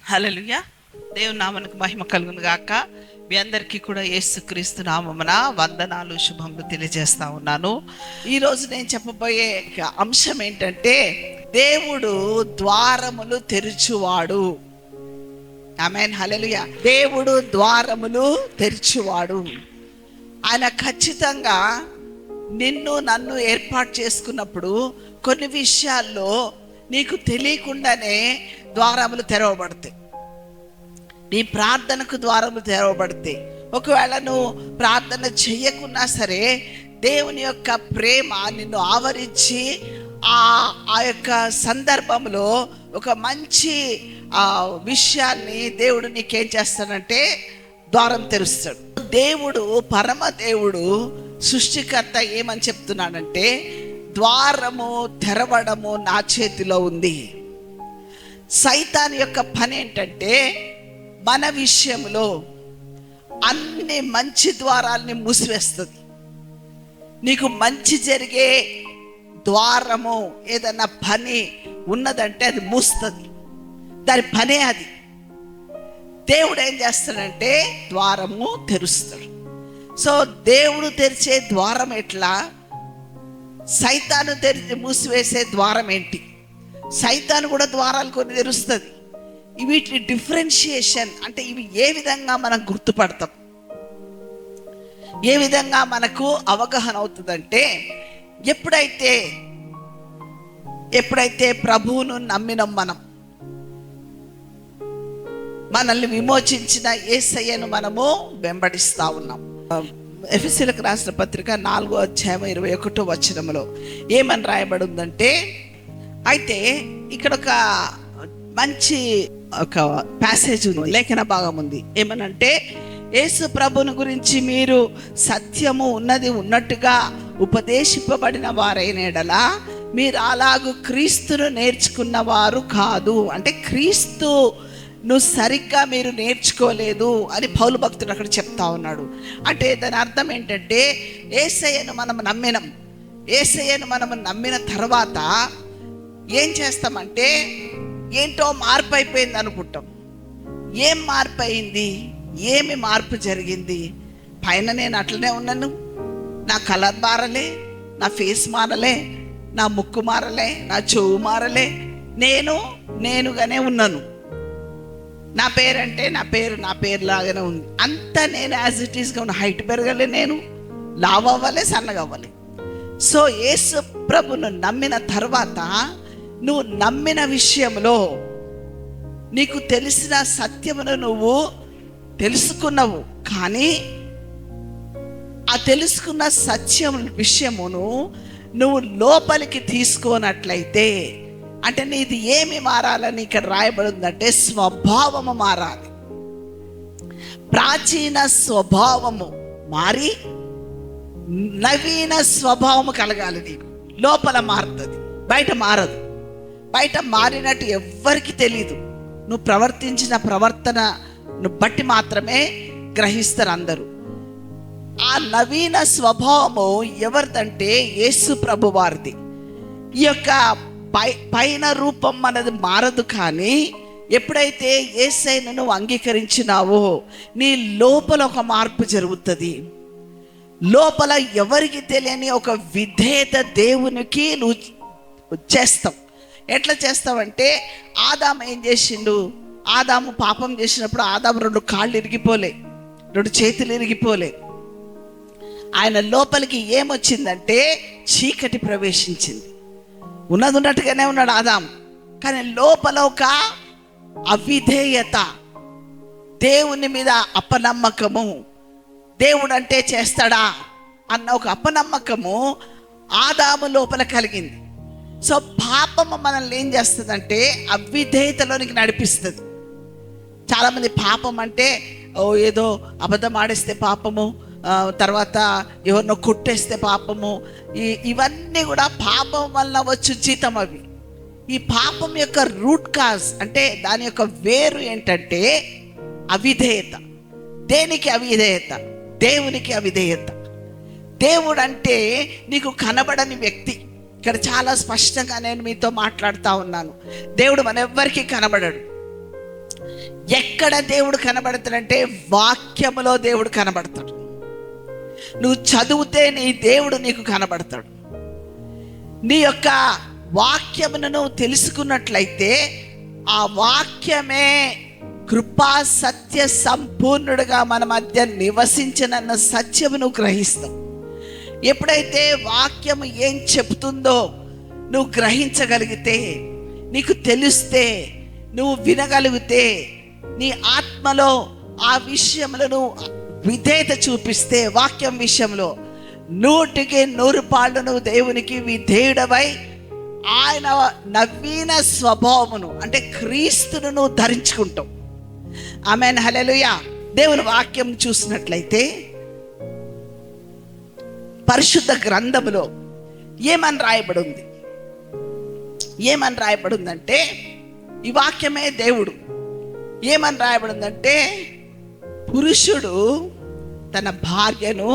హల్లెలూయా. దేవుని నామానికి మహిమ కలుగును గాక. మీ అందరికీ కూడా యేసుక్రీస్తు నామమున వందనాలు, శుభములు తెలియజేస్తా ఉన్నాను. ఈరోజు నేను చెప్పబోయే అంశం ఏంటంటే, దేవుడు ద్వారములు తెరుచువాడు. ఆమేన్, హల్లెలూయా. దేవుడు ద్వారములు తెరుచువాడు. ఆయన ఖచ్చితంగా నిన్ను నన్ను ఏర్పాటు చేసుకున్నప్పుడు కొన్ని విషయాల్లో నీకు తెలియకుండానే ద్వారములు తెరవబడతాయి. నీ ప్రార్థనకు ద్వారములు తెరవబడతాయి. ఒకవేళ నువ్వు ప్రార్థన చెయ్యకున్నా సరే, దేవుని యొక్క ప్రేమ నిన్ను ఆవరించి ఆ యొక్క సందర్భంలో ఒక మంచి విషయాన్ని దేవుడు నీకేం చేస్తాడంటే ద్వారం తెరుస్తాడు. దేవుడు, పరమ దేవుడు, సృష్టికర్త ఏమని చెప్తున్నాడంటే, ద్వారము తెరవడము నా చేతిలో ఉంది. సైతాన్ యొక్క పని ఏంటంటే, మన విషయంలో అన్ని మంచి ద్వారాలని మూసివేస్తుంది. నీకు మంచి జరిగే ద్వారము ఏదన్నా పని ఉన్నదంటే అది మూస్తుంది. దాని పనే అది. దేవుడు ఏం చేస్తాడంటే ద్వారము తెరుస్తాడు. సో దేవుడు తెరిచే ద్వారం ఎట్లా, సైతాను మూసివేసే ద్వారం ఏంటి? సైతాను కూడా ద్వారాలు కొన్ని తెరుస్తుంది. వీటి డిఫరెన్షియేషన్ అంటే ఇవి ఏ విధంగా మనం గుర్తుపడతాం, ఏ విధంగా మనకు అవగాహన అవుతుందంటే, ఎప్పుడైతే ప్రభువును నమ్మినం, మనల్ని విమోచించిన యేసయ్యను మనము వెంబడిస్తా ఉన్నాం. ఎఫెసీయులకు రాసిన పత్రిక 4:21 ఏమని రాయబడి ఉందంటే, అయితే ఇక్కడ ఒక మంచి ప్యాసేజ్ ఉంది, లేఖన భాగం ఉంది. ఏమనంటే, యేసు ప్రభుని గురించి మీరు సత్యము ఉన్నది ఉన్నట్టుగా ఉపదేశింపబడిన వారైన ఎడల మీరు అలాగూ క్రీస్తును నేర్చుకున్న వారు కాదు. అంటే క్రీస్తును సరిగ్గా మీరు నేర్చుకోలేదు అని పౌలు భక్తుడు అక్కడ చెప్తా ఉన్నాడు. అంటే దాని అర్థం ఏంటంటే, యేసయ్యను మనం నమ్మిన తర్వాత ఏం చేస్తామంటే, ఏంటో మార్పు అయిపోయింది అనుకుంటాం. ఏం మార్పు అయింది? ఏమి మార్పు జరిగింది? పైన నేను అట్లనే ఉన్నాను, నా కలర్ మారలే, నా ఫేస్ మారలే, నా ముక్కు మారలే, నా చెవు మారలే, నేనుగానే ఉన్నాను. నా పేరంటే నా పేరు లాగానే ఉంది. అంతా నేను యాజ్ ఇట్ ఈస్గా ఉన్న. హైట్ పెరగలే, నేను లావు అవ్వలే, సన్నగా అవ్వలే. సో యేసు ప్రభును నమ్మిన తర్వాత నువ్వు నమ్మిన విషయంలో నీకు తెలిసిన సత్యమును నువ్వు తెలుసుకున్నావు. కానీ ఆ తెలుసుకున్న సత్యం విషయమును నువ్వు లోపలికి తీసుకోనట్లయితే, అంటే నీది ఏమి మారాలని ఇక్కడ రాయబడిందంటే, స్వభావము మారాలి. ప్రాచీన స్వభావము మారి నవీన స్వభావము కలగాలి. నీకు లోపల మారుతుంది, బయట మారదు. బయట మారినట్టు ఎవ్వరికి తెలీదు. నువ్వు ప్రవర్తించిన ప్రవర్తనను బట్టి మాత్రమే గ్రహిస్తారు అందరూ. ఆ నవీన స్వభావము ఎవరిదంటే యేసు ప్రభు వారిది. ఈ యొక్క పైన రూపం మనది మారదు, కానీ ఎప్పుడైతే యేసయ్యను నువ్వు అంగీకరించినావో నీ లోపల ఒక మార్పు జరుగుతుంది. లోపల ఎవరికి తెలియని ఒక విధేయత దేవునికి నువ్వు చేస్తావు. ఎట్లా చేస్తావంటే, ఆదాము ఏం చేసిండు? ఆదాము పాపం చేసినప్పుడు ఆదాము 2 కాళ్ళు ఇరిగిపోలే, 2 చేతులు ఇరిగిపోలే. ఆయన లోపలికి ఏమొచ్చిందంటే చీకటి ప్రవేశించింది. ఉన్నట్టుగానే ఉన్నాడు ఆదాము, కానీ లోపల ఒక అవిధేయత, దేవుని మీద అపనమ్మకము, దేవుడు అంటే చేస్తాడా అన్న ఒక అపనమ్మకము ఆదాము లోపల కలిగింది. సో పాపము మనల్ని ఏం చేస్తుందంటే అవిధేయతలోనికి నడిపిస్తుంది. చాలామంది పాపం అంటే ఏదో అబద్ధం ఆడేస్తే పాపము, తర్వాత ఎవరినో కొట్టేస్తే పాపము, ఇవన్నీ కూడా పాపం వల్ల వచ్చు జీతం. అవి ఈ పాపం యొక్క రూట్ కాజ్ అంటే దాని యొక్క వేరు ఏంటంటే అవిధేయత. దేనికి అవిధేయత? దేవునికి అవిధేయత. దేవుడు అంటే నీకు కనబడని వ్యక్తి. ఇక్కడ చాలా స్పష్టంగా నేను మీతో మాట్లాడుతూ ఉన్నాను. దేవుడు మన ఎవ్వరికి కనబడడు. ఎక్కడ దేవుడు కనబడతాడంటే వాక్యములో దేవుడు కనబడతాడు. నువ్వు చదివితే నీ దేవుడు నీకు కనబడతాడు. నీ యొక్క వాక్యమును నువ్వు తెలుసుకున్నట్లయితే ఆ వాక్యమే కృపా సత్య సంపూర్ణుడుగా మన మధ్య నివసించనన్న సత్యము నువ్వు గ్రహిస్తావు. ఎప్పుడైతే వాక్యము ఏం చెప్తుందో నువ్వు గ్రహించగలిగితే, నీకు తెలిస్తే, నువ్వు వినగలిగితే, నీ ఆత్మలో ఆ విషయంలో నువ్వు విధేయత చూపిస్తే, వాక్యం విషయంలో 100% నువ్వు దేవునికి విధేయుడవై ఆయన నవీన స్వభావమును అంటే క్రీస్తును నువ్వు ధరించుకుంటావు. ఆమేన్, హల్లెలూయా. దేవుని వాక్యం చూసినట్లయితే పరిశుద్ధ గ్రంథములో ఏమని రాయబడి ఉంది? ఏమని రాయబడి ఉందంటే, ఈ వాక్యమే దేవుడు. ఏమని రాయబడి ఉందంటే, పురుషుడు తన భార్యను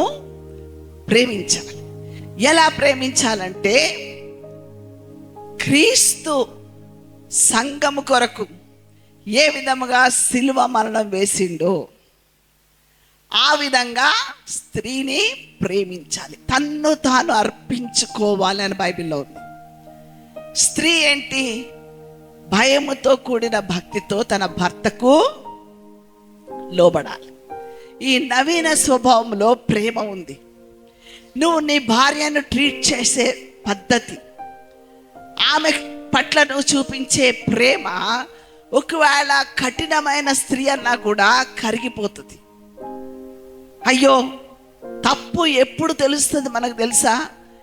ప్రేమించాలి. ఎలా ప్రేమించాలంటే, క్రీస్తు సంఘము కొరకు ఏ విధముగా సిలువ మరణం వేసిండో ఆ విధంగా స్త్రీని ప్రేమించాలి. తన్ను తాను అర్పించుకోవాలి అని బైబిల్లో ఉంది. స్త్రీ ఏంటి? భయముతో కూడిన భక్తితో తన భర్తకు లోబడాలి. ఈ నవీన స్వభావంలో ప్రేమ ఉంది. నువ్వు నీ భార్యను ట్రీట్ చేసే పద్ధతి, ఆమె పట్ల నువ్వు చూపించే ప్రేమ ఒకవేళ కఠినమైన స్త్రీ అన్నా కూడా కరిగిపోతుంది. అయ్యో, తప్పు ఎప్పుడు తెలుస్తుంది మనకు తెలుసా?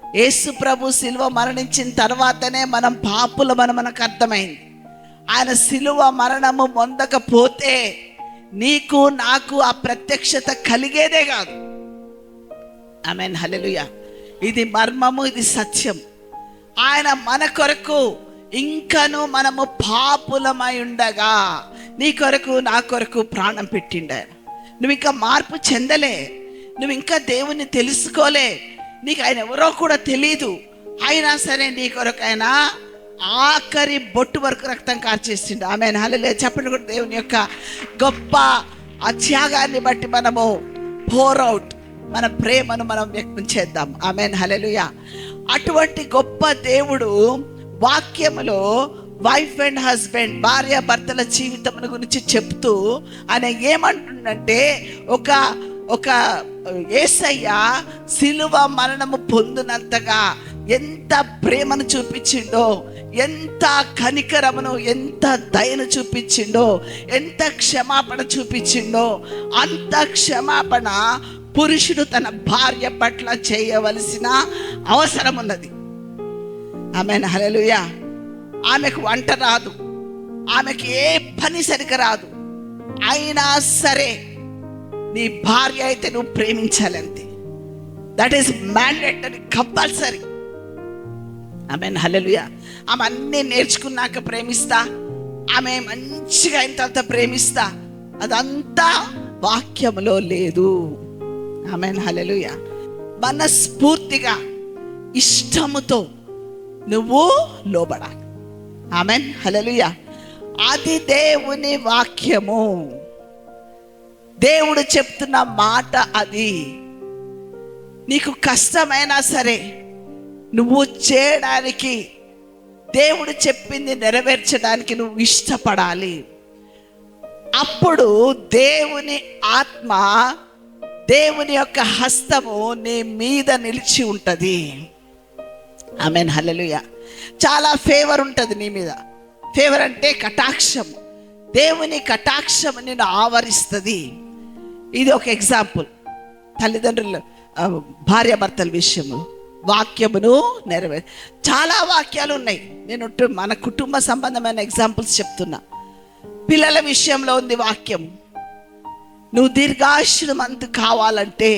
యేసు ప్రభు సిలువ మరణించిన తర్వాతనే మనం పాపులమని మనకు అర్థమైంది. ఆయన సిలువ మరణము పొందకపోతే నీకు నాకు ఆ ప్రత్యక్షత కలిగేదే కాదు. ఆమేన్, హల్లెలూయా. ఇది మర్మము, ఇది సత్యం. ఆయన మన కొరకు ఇంకను మనము పాపులమై ఉండగా నీ కొరకు నా కొరకు ప్రాణం పెట్టిండు. నువ్వు ఇంకా మార్పు చెందలే, నువ్వు ఇంకా దేవుణ్ణి తెలుసుకోలే, నీకు ఆయన ఎవరో కూడా తెలీదు. అయినా సరే నీ కొరకు ఆయన ఆఖరి బొట్టు వరకు రక్తం కార్చేసిండు. ఆమేన్, హల్లెలూయా. చెప్పండి కూడా దేవుని యొక్క గొప్ప ఆ త్యాగాన్ని బట్టి మనము పోర్ అవుట్, మన ప్రేమను మనం వ్యక్తం చేద్దాం. ఆమేన్, హల్లెలూయా. అటువంటి గొప్ప దేవుడు వాక్యములో వైఫ్ అండ్ హస్బెండ్, భార్య భర్తల జీవితం గురించి చెప్తూ ఆయన ఏమంటుండంటే, ఒక యేసయ్య సిలువ మరణము పొందినంతగా ఎంత ప్రేమను చూపించిండో, ఎంత కనికరమును, ఎంత దయను చూపించిండో, ఎంత క్షమాపణ చూపించిండో, అంత క్షమాపణ పురుషుడు తన భార్య పట్ల చేయవలసిన అవసరం ఉన్నది. ఆమేన్, హల్లెలూయా. ఆమెకు వంట రాదు, ఆమెకి ఏ పని సరిగ్గా రాదు, అయినా సరే నీ భార్య అయితే నువ్వు ప్రేమించాలంతే. That is mandatory, compulsory. Amen, hallelujah. ఆమె అన్నీ నేర్చుకున్నాక ప్రేమిస్తా, ఆమె మంచిగా అయిన తర్వాత ప్రేమిస్తా, అదంతా వాక్యములో లేదు. ఆమేన్, హల్లెలూయా. మనస్ఫూర్తిగా ఇష్టముతో నువ్వు లోబడాలి. ఆమేన్, హల్లెలూయా. అది దేవుని వాక్యము, దేవుడు చెప్తున్న మాట అది. నీకు కష్టమైనా సరే నువ్వు చేయడానికి, దేవుడు చెప్పింది నెరవేర్చడానికి నువ్వు ఇష్టపడాలి. అప్పుడు దేవుని ఆత్మ, దేవుని యొక్క హస్తము నీ మీద నిలిచి ఉంటుంది. ఆమేన్, హల్లెలూయా. చాలా ఫేవర్ ఉంటుంది నీ మీద. ఫేవర్ అంటే కటాక్షము. దేవుని కటాక్షము నిన్ను ఆవరిస్తుంది. ఇది ఒక ఎగ్జాంపుల్. తల్లిదండ్రులు, భార్యాభర్తల విషయము వాక్యమును చాలా వాక్యాలు ఉన్నాయి. నేను మన కుటుంబ సంబంధమైన ఎగ్జాంపుల్స్ చెప్తున్నా. పిల్లల విషయంలో ఉంది వాక్యం. నువ్వు దీర్ఘాయుష్మంతు కావాలంటే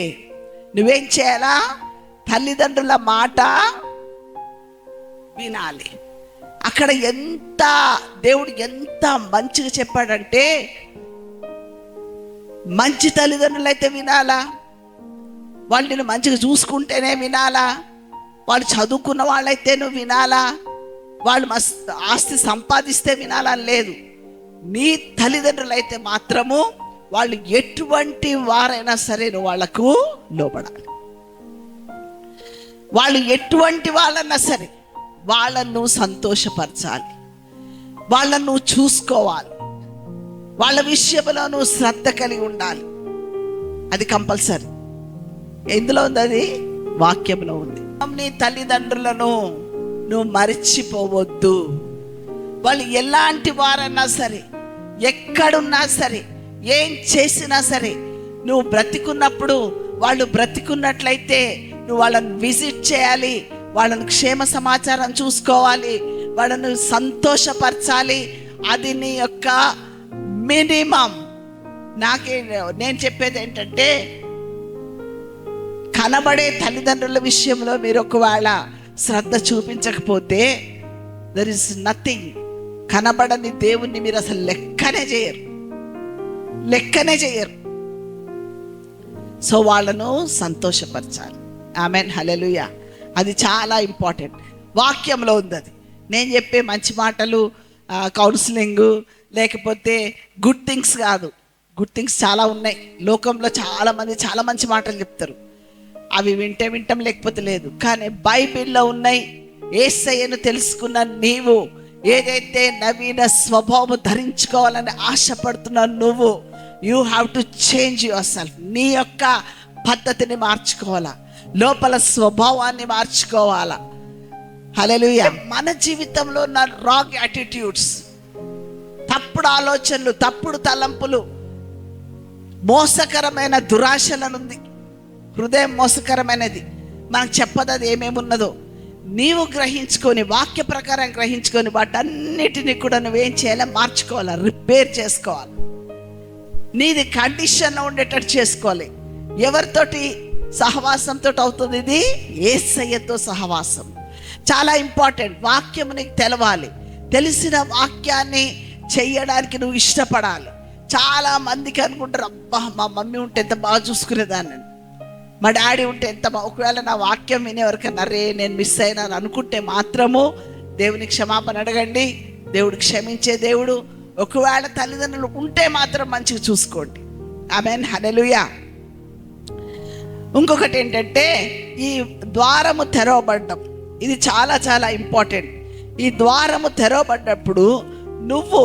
నువ్వేం చేయాలా? తల్లిదండ్రుల మాట వినాలి. అక్కడ ఎంత దేవుడు ఎంత మంచిగా చెప్పాడంటే, మంచి తల్లిదండ్రులు అయితే వినాలా, వాళ్ళు నేను మంచిగా చూసుకుంటేనే వినాలా, వాళ్ళు చదువుకున్న వాళ్ళైతే నువ్వు వినాలా, వాళ్ళు ఆస్తి సంపాదిస్తే వినాలని లేదు. నీ తల్లిదండ్రులైతే మాత్రము వాళ్ళు ఎటువంటి వారైనా సరే నువ్వు వాళ్లకు లోబడాలి. వాళ్ళు ఎటువంటి వాళ్ళన్నా సరే వాళ్ళను నువ్వు సంతోషపరచాలి, వాళ్ళను నువ్వు చూసుకోవాలి, వాళ్ళ విషయంలో నువ్వు శ్రద్ధ కలిగి ఉండాలి. అది కంపల్సరీ. ఎందులో ఉంది? అది వాక్యంలో ఉంది. నీ తల్లిదండ్రులను నువ్వు మరిచిపోవద్దు. వాళ్ళు ఎలాంటి వారన్నా సరే, ఎక్కడున్నా సరే, ఏం చేసినా సరే, నువ్వు బ్రతికున్నప్పుడు వాళ్ళు బ్రతికున్నట్లయితే నువ్వు వాళ్ళని విజిట్ చేయాలి, వాళ్ళని క్షేమ సమాచారం చూసుకోవాలి, వాళ్ళను సంతోషపరచాలి. అది నీ యొక్క మినిమం. నేను చెప్పేది ఏంటంటే, కనబడే తల్లిదండ్రుల విషయంలో మీరు ఒకవేళ శ్రద్ధ చూపించకపోతే దర్ ఇస్ నథింగ్. కనబడని దేవుణ్ణి మీరు అసలు లెక్కనే చేయరు. సో వాళ్ళను సంతోషపరచాలి. ఆమెన్, హల్లెలూయా. అది చాలా ఇంపార్టెంట్. వాక్యంలో ఉంది అది. నేను చెప్పే మంచి మాటలు, కౌన్సిలింగ్, లేకపోతే గుడ్ థింగ్స్ కాదు. గుడ్ థింగ్స్ చాలా ఉన్నాయి లోకంలో. చాలామంది చాలా మంచి మాటలు చెప్తారు, అవి వింటాం, లేకపోతే లేదు. కానీ బైబిల్లో ఉన్నాయి. యేసయ్యను తెలుసుకున్న నీవు ఏదైతే నవీన స్వభావం ధరించుకోవాలని ఆశపడుతున్నావు నువ్వు, you have to change your self. నీ యొక్క పద్ధతిని మార్చుకోవాలా, లోపల స్వభావాన్ని మార్చుకోవాలా. హల్లెలూయా. మన జీవితంలో ఉన్న రాంగ్ యాటిట్యూడ్స్, తప్పుడు ఆలోచనలు, తప్పుడు తలంపులు, మోసకరమైన దురాశలనుంది. హృదయం మోసకరమైనది. మనకు చెప్పదు అది ఏమేమి ఉన్నదో. నీవు గ్రహించుకొని, వాక్య ప్రకారం గ్రహించుకొని, వాటన్నిటిని కూడా నువ్వేం చేయాలి? మార్చుకోవాలి, రిపేర్ చేసుకోవాలి, నీది కండిషన్లో ఉండేటట్టు చేసుకోవాలి. ఎవరితోటి సహవాసంతో అవుతుంది? ఇది యేసయ్యతో సహవాసం. చాలా ఇంపార్టెంట్. వాక్యం నీకు తెలవాలి. తెలిసిన వాక్యాన్ని చెయ్యడానికి నువ్వు ఇష్టపడాలి. చాలా మందికి అనుకుంటారు, అబ్బా మా మమ్మీ ఉంటే ఎంత బాగా చూసుకునేదాన్ని, మా డాడీ ఉంటే ఎంత బాగా. ఒకవేళ నా వాక్యం వినేవరకన్నా రే నేను మిస్ అయినాను అనుకుంటే మాత్రము దేవునికి క్షమాపణ అడగండి. దేవుడు క్షమించే దేవుడు. ఒకవేళ తల్లిదండ్రులు ఉంటే మాత్రం మంచిగా చూసుకోండి. ఆమేన్, హల్లెలూయా. ఇంకొకటి ఏంటంటే, ఈ ద్వారము తెరవబడ్డం. ఇది చాలా చాలా ఇంపార్టెంట్. ఈ ద్వారము తెరవబడ్డప్పుడు నువ్వు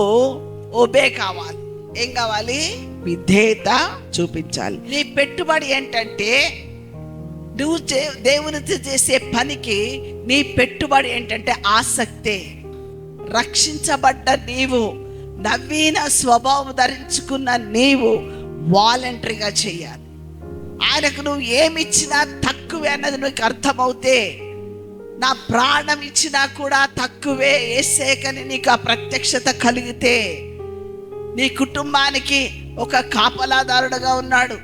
ఒబే కావాలి. ఏం కావాలి? విధేయత చూపించాలి. నీ పెట్టుబడి ఏంటంటే, నువ్వు దేవునితో చేసే పనికి నీ పెట్టుబడి ఏంటంటే ఆసక్తే. రక్షించబడ్డ నీవు, నవీన స్వభావం ధరించుకున్న నీవు వాలంటరీగా చేయాలి. ఆయనకు నువ్వు ఏమిచ్చినా తక్కువే అన్నది నీకు అర్థమవుతే, నా ప్రాణం ఇచ్చినా కూడా తక్కువే యేసేకని నీకు ఆ ప్రత్యక్షత కలిగితే, నీ కుటుంబానికి ఒక కాపలాదారుడుగా ఉన్నాడు,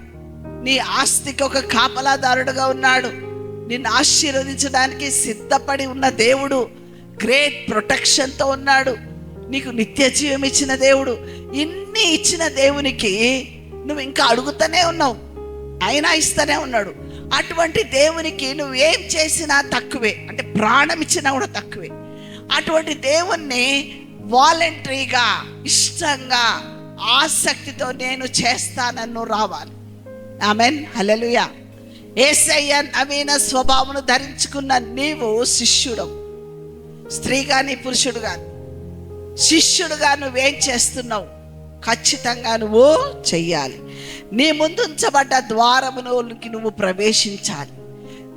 నీ ఆస్తికి ఒక కాపలాదారుడుగా ఉన్నాడు, నిన్ను ఆశీర్వదించడానికి సిద్ధపడి ఉన్న దేవుడు, గ్రేట్ ప్రొటెక్షన్తో ఉన్నాడు, నీకు నిత్య జీవం ఇచ్చిన దేవుడు. ఇన్ని ఇచ్చిన దేవునికి నువ్వు ఇంకా అడుగుతూనే ఉన్నావు, అయినా ఇస్తూనే ఉన్నాడు. అటువంటి దేవునికి నువ్వు ఏం చేసినా తక్కువే, అంటే ప్రాణం ఇచ్చినా కూడా తక్కువే. అటువంటి దేవుణ్ణి వాలంటరీగా, ఇష్టంగా, ఆసక్తితో నేను చేస్తానన్ను రావాలి. ఆమెన్, హల్లెలూయా. యేసయ్య నవీన స్వభావమును ధరించుకున్న నీవు శిష్యుడు. స్త్రీ కానీ పురుషుడు కానీ శిష్యుడుగా నువ్వేం చేస్తున్నావు? ఖచ్చితంగా నువ్వు చెయ్యాలి. నీ ముందుంచబడ్డ ద్వారములోకి నువ్వు ప్రవేశించాలి.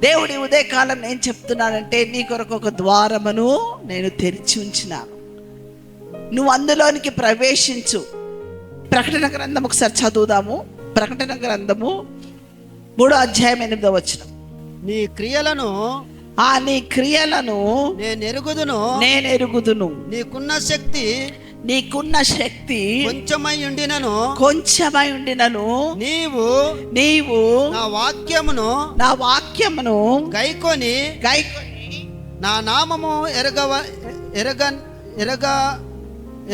దేవుడి ఉదయకాలం ఏం చెప్తున్నాడంటే, నీ కొరకు ఒక ద్వారమును నేను తెరిచి ఉంచినాను, నువ్వు అందులోనికి ప్రవేశించు. ప్రకటన గ్రంథం ఒకసారి చదువుదాము. ప్రకటన గ్రంథము 3వ అధ్యాయం 8వ వచనం. నీ క్రియలను నేను ఎరుగుదును. నీకున్న శక్తి కొంచెమై ఉండినను నీవు నా వాక్యమును గైకొని నా నామము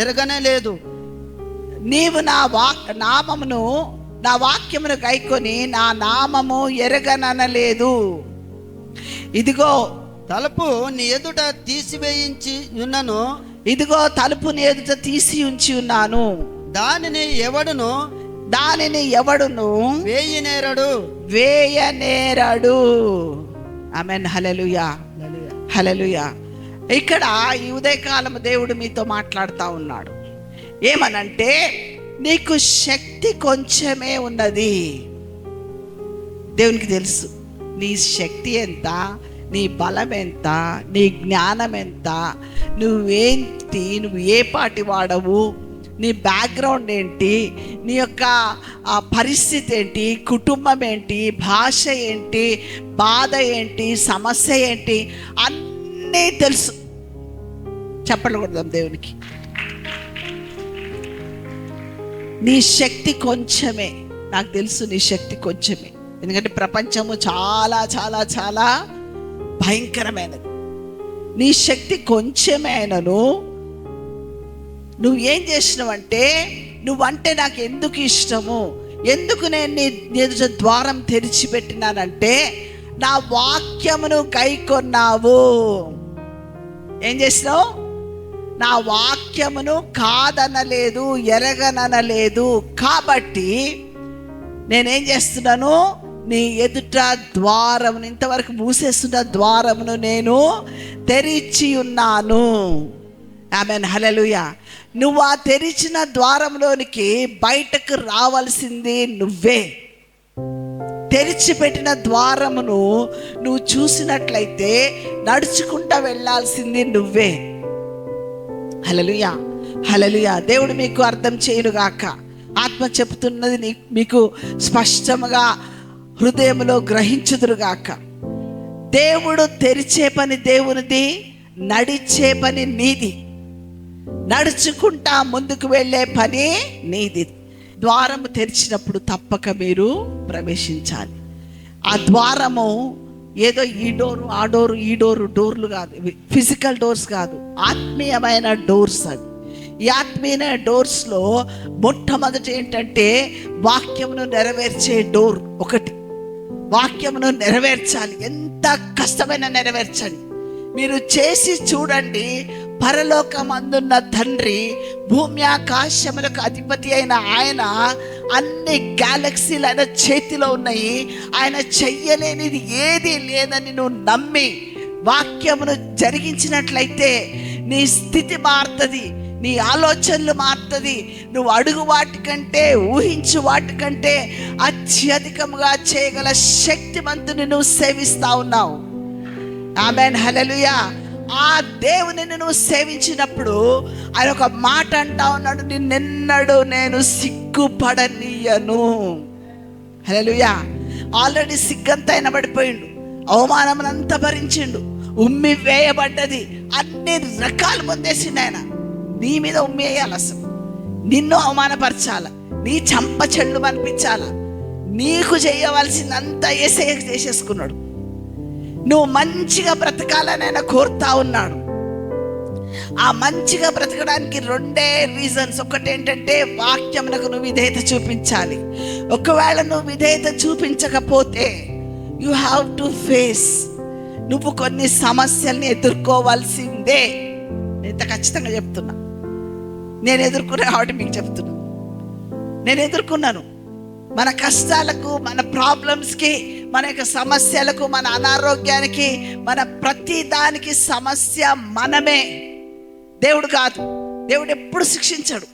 ఎరగనే లేదు. నీవు నా వాక్యమును గైకొని నా నామము ఎరగననలేదు. ఇదిగో తలుపు నీ ఎదుట తీసివేయించి ఉన్నను. ఇదిగో తలుపుని ఎదుట తీసి ఉంచి ఉన్నాను, దానిని ఎవడును వేయనేరడు. ఆమేన్. హల్లెలూయా, హల్లెలూయా. ఇక్కడ ఈ ఉదయకాలం దేవుడు మీతో మాట్లాడుతూ ఉన్నాడు. ఏమనంటే, నీకు శక్తి కొంచెమే ఉన్నది. దేవునికి తెలుసు నీ శక్తి ఎంత, నీ బలం ఎంత, నీ జ్ఞానం ఎంత, నువ్వేంటి, నువ్వు ఏ పాటి వాడవు, నీ బ్యాక్గ్రౌండ్ ఏంటి, నీ యొక్క పరిస్థితి ఏంటి, కుటుంబం ఏంటి, భాష ఏంటి, బాధ ఏంటి, సమస్య ఏంటి, అన్నీ తెలుసు. చెప్పండి కొడదాం దేవునికి. నీ శక్తి కొంచెమే. నాకు తెలుసు నీ శక్తి కొంచెమే. ఎందుకంటే ప్రపంచము చాలా చాలా చాలా భయంకరమైనది. నీ శక్తి కొంచెమే అయినను నువ్వేం చేసినావంటే, నువ్వంటే నాకు ఎందుకు ఇష్టము, ఎందుకు నేను నీ ఎదుట ద్వారం తెరిచిపెట్టినానంటే, నా వాక్యమును గైకొన్నావు. ఏం చేసినావు? నా వాక్యమును కాదనలేదు, ఎరగననలేదు. కాబట్టి నేనేం చేస్తున్నాను, నీ ఎదుట ద్వారమును, ఇంతవరకు మూసేస్తున్న ద్వారమును నేను తెరిచి ఉన్నాను. ఆమేన్. హల్లెలూయా. నువ్వు ఆ తెరిచిన ద్వారంలోనికి బయటకు రావాల్సింది నువ్వే. తెరిచిపెట్టిన ద్వారమును నువ్వు చూసినట్లయితే నడుచుకుంటా వెళ్ళాల్సింది నువ్వే. హల్లెలూయా, హల్లెలూయా. దేవుడు మీకు అర్థం చేయునుగాక. ఆత్మ చెప్తున్నది మీకు స్పష్టముగా హృదయంలో గ్రహించుదురుగాక. దేవుడు తెరిచే పని దేవునిది, నడిచే పని నీది, నడుచుకుంటా ముందుకు వెళ్ళే పని నీది. ద్వారము తెరిచినప్పుడు తప్పక మీరు ప్రవేశించాలి. ఆ ద్వారము ఏదో ఈ డోరు ఆ డోరు ఈ డోర్లు కాదు, ఫిజికల్ డోర్స్ కాదు, ఆత్మీయమైన డోర్స్ అవి. ఈ ఆత్మీయ డోర్స్లో మొట్టమొదటి ఏంటంటే వాక్యమును నెరవేర్చే డోర్ ఒకటి. వాక్యమును నెరవేర్చాలి. ఎంత కష్టమైన నెరవేర్చండి. మీరు చేసి చూడండి. పరలోకమందున్న తండ్రి, భూమి ఆకాశములకు అధిపతి అయిన ఆయన, అన్ని గ్యాలక్సీలు ఆయన చేతిలో ఉన్నాయి. ఆయన చెయ్యలేనిది ఏది లేదని నువ్వు నమ్మి వాక్యమును జరిగించినట్లయితే నీ స్థితి మారుతుంది, నీ ఆలోచనలు మారుతుంది. నువ్వు అడుగు వాటికంటే, ఊహించు వాటికంటే అత్యధికంగా చేయగల శక్తిమంతుని నువ్వు సేవిస్తా ఉన్నావు. ఆమేన్. హల్లెలూయా. ఆ దేవుని నువ్వు సేవించినప్పుడు ఆయన ఒక మాట అంటా ఉన్నాడు, నిన్నెన్నడు నేను సిగ్గుపడనీయను. హల్లెలూయా. ఆల్రెడీ సిగ్గంతా అయినబడిపోయిండు, అవమానమునంతా భరించిండు, ఉమ్మి వేయబడ్డది, అన్ని రకాలు పొందేసిండు ఆయన. నీ మీద ఉమ్మి వేయాలి, అసలు నిన్ను అవమానపరచాల, నీ చంప చెళ్ళు అనిపించాల, నీకు చేయవలసిందంతా యేసయ్య చేసేసుకున్నాడు. నువ్వు మంచిగా బ్రతకాలని ఆయన కోరుతా ఉన్నాడు. ఆ మంచిగా బ్రతకడానికి రెండే రీజన్స్. ఒకటి ఏంటంటే వాక్యమునకు నువ్వు విధేయత చూపించాలి. ఒకవేళ నువ్వు విధేయత చూపించకపోతే యు హ్యావ్ టు ఫేస్, నువ్వు కొన్ని సమస్యల్ని ఎదుర్కోవాల్సిందే. ఇంత ఖచ్చితంగా చెప్తున్నా. నేను ఎదుర్కొన్నా కాబట్టి మీకు చెప్తున్నా. నేను ఎదుర్కొన్నాను. మన కష్టాలకు, మన ప్రాబ్లమ్స్కి, మన యొక్క సమస్యలకు, మన అనారోగ్యానికి, మన ప్రతి దానికి సమస్య మనమే, దేవుడు కాదు. దేవుడు ఎప్పుడు శిక్షించడు.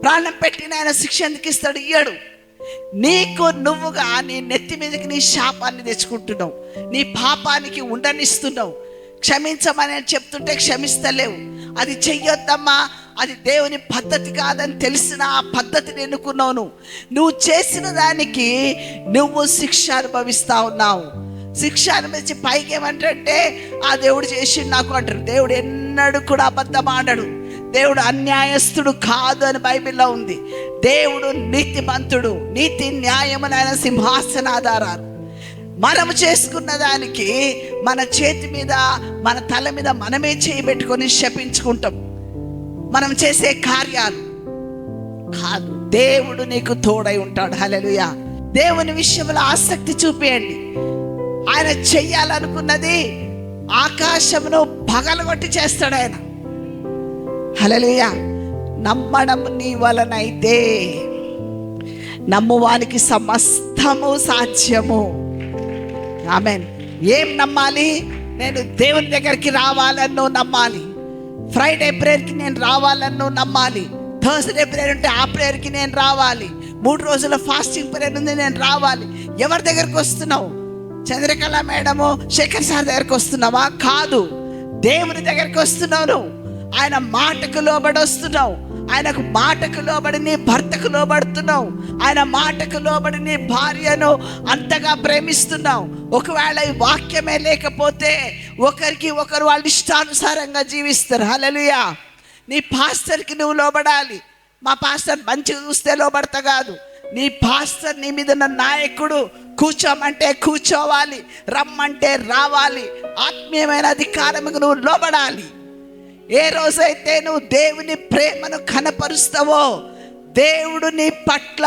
ప్రాణం పెట్టిన ఆయన శిక్ష ఎందుకు ఇస్తాడు? ఇయ్యడు. నీకు నువ్వుగా నీ నెత్తి మీదకి నీ శాపాన్ని తెచ్చుకుంటున్నావు, నీ పాపానికి ఉండనిస్తున్నావు. క్షమించమని చెప్తుంటే క్షమిస్తలేవు. అది చెయ్యొద్దమ్మా, అది దేవుని పద్ధతి కాదని తెలిసిన ఆ పద్ధతిని ఎన్నుకున్నావు. నువ్వు చేసిన దానికి నువ్వు శిక్ష అనుభవిస్తా ఉన్నావు. శిక్ష అనుభవించి పైకి ఏమంటే ఆ దేవుడు చేసిండు నాకు అంటారు. దేవుడు ఎన్నడూ కూడా అబద్ధం ఆడడు. దేవుడు అన్యాయస్తుడు కాదు అని బైబిల్లో ఉంది. దేవుడు నీతిమంతుడు, నీతి న్యాయమునైన సింహాసనాధారాలు. మనము చేసుకున్న దానికి మన చేతి మీద, మన తల మీద మనమే చేయబెట్టుకొని శపించుకుంటాం. మనం చేసే కార్యాలు కాదు, దేవుడు నీకు తోడై ఉంటాడు. హల్లెలూయా. దేవుని విషయంలో ఆసక్తి చూపియండి. ఆయన చెయ్యాలనుకున్నది ఆకాశమును పగలగొట్టి చేస్తాడు. ఆయన హల్లెలూయా. నమ్మడం నీ వలనైతే నమ్మువానికి సమస్తము సాధ్యము. ఆమేన్. ఏం నమ్మాలి? నేను దేవుని దగ్గరికి రావాలన్నో నమ్మాలి. ఫ్రైడే ప్రేయర్కి నేను రావాలన్నో నమ్మాలి. థర్స్డే ప్రేయర్ ఉంటే ఆ ప్రేయర్కి నేను రావాలి. 3 రోజుల ఫాస్టింగ్ ప్రేయర్ ఉంది, నేను రావాలి. ఎవరి దగ్గరికి వస్తున్నావు? చంద్రకళ మేడము, శేఖర్ సార్ దగ్గరికి వస్తున్నావా? కాదు, దేవుని దగ్గరికి వస్తున్నావు. ఆయన మాటకు లోబడి వస్తున్నావు. ఆయనకు మాటకు లోబడి నీ భర్తకు లోబడుతున్నావు. ఆయన మాటకు లోబడి నీ భార్యను అంతగా ప్రేమిస్తున్నావు. ఒకవేళ ఈ వాక్యమే లేకపోతే ఒకరికి ఒకరు వాళ్ళ ఇష్టానుసారంగా జీవిస్తారు. హల్లెలూయా. నీ పాస్టర్కి నువ్వు లోబడాలి. మా పాస్టర్ మంచిగా చూస్తే లోబడతా కాదు. నీ పాస్టర్, నీ మీద ఉన్న నాయకుడు కూర్చోమంటే కూర్చోవాలి, రమ్మంటే రావాలి. ఆత్మీయమైన అధికారముకు నువ్వు లోబడాలి. ఏ రోజైతే నువ్వు దేవుని ప్రేమను కనపరుస్తావో దేవుడు నీ పట్ల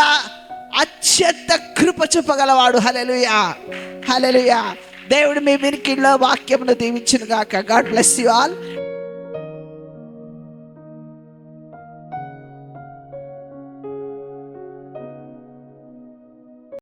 అత్యంత కృప చూపగలవాడు. హల్లెలూయా, హల్లెలూయా. దేవుడు మీ వినికిడిలో వాక్యమును దీవించును గాక. God bless you all.